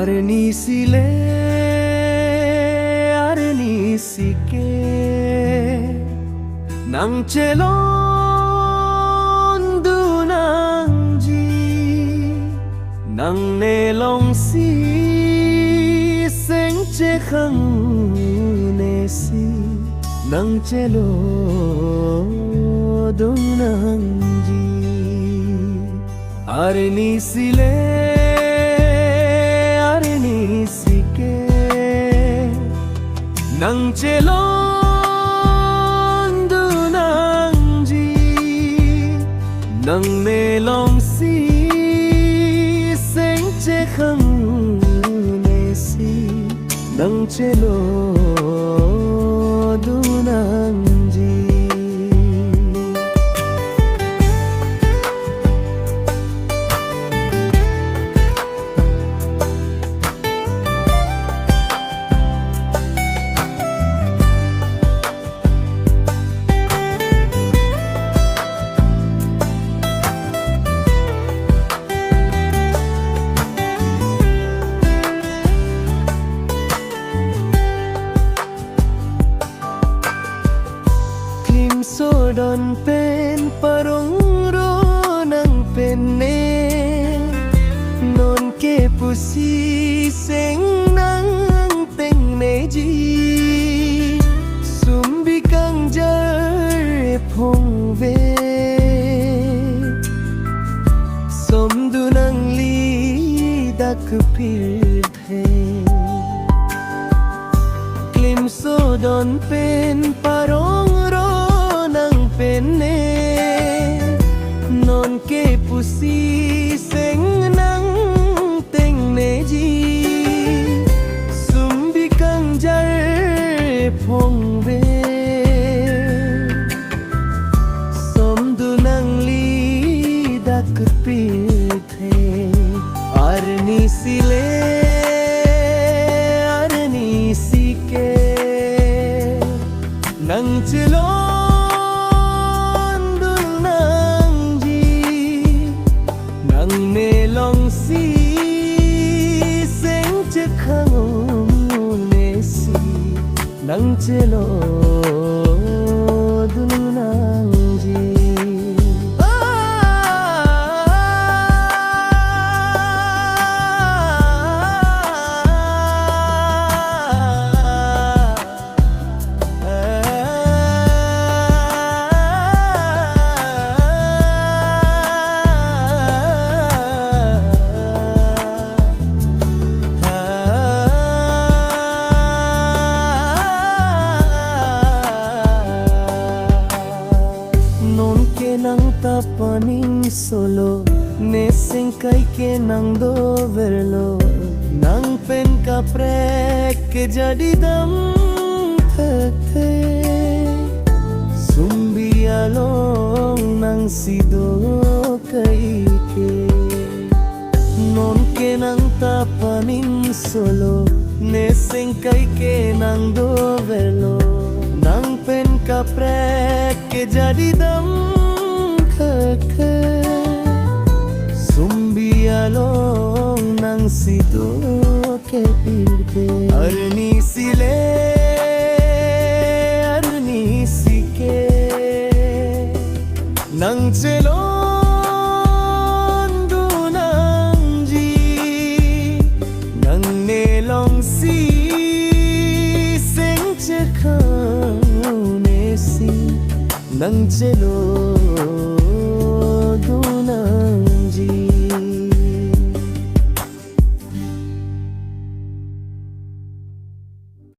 Arnisile arnisike nang chelon dunang ji nang nelong si seng che khang ne si nang chelon dunang ji arnisile nang chelon dunang ji nang nelong si seng che khang ne si nang chelon dunang ji Sodon pen parong ro nang penne non ke pusi seng nang teng ne ji sumbi kang jar phong ve som du nang li dak phir the klim sodon pen parong penne non ke pusi seng nang teng ne ji sumbi kang jar phong ve som du nang li dak pi the arnisile arnisike nang chelo nelong si seng che khang ne si nang chelo dunang ji nang tapaning solo ne sing kai ke nang do verlo nang pen ka prek ke jadi dam the sumbi along nang sido kai ke non ke nang tapaning solo ne sing kai ke nang do verlo nang pen ka prek ke jadi dam sumbi along nang sido ke pirte arnisile arnisike nang chelon dunang ji nang nelong si seng che khang ne si nang chelo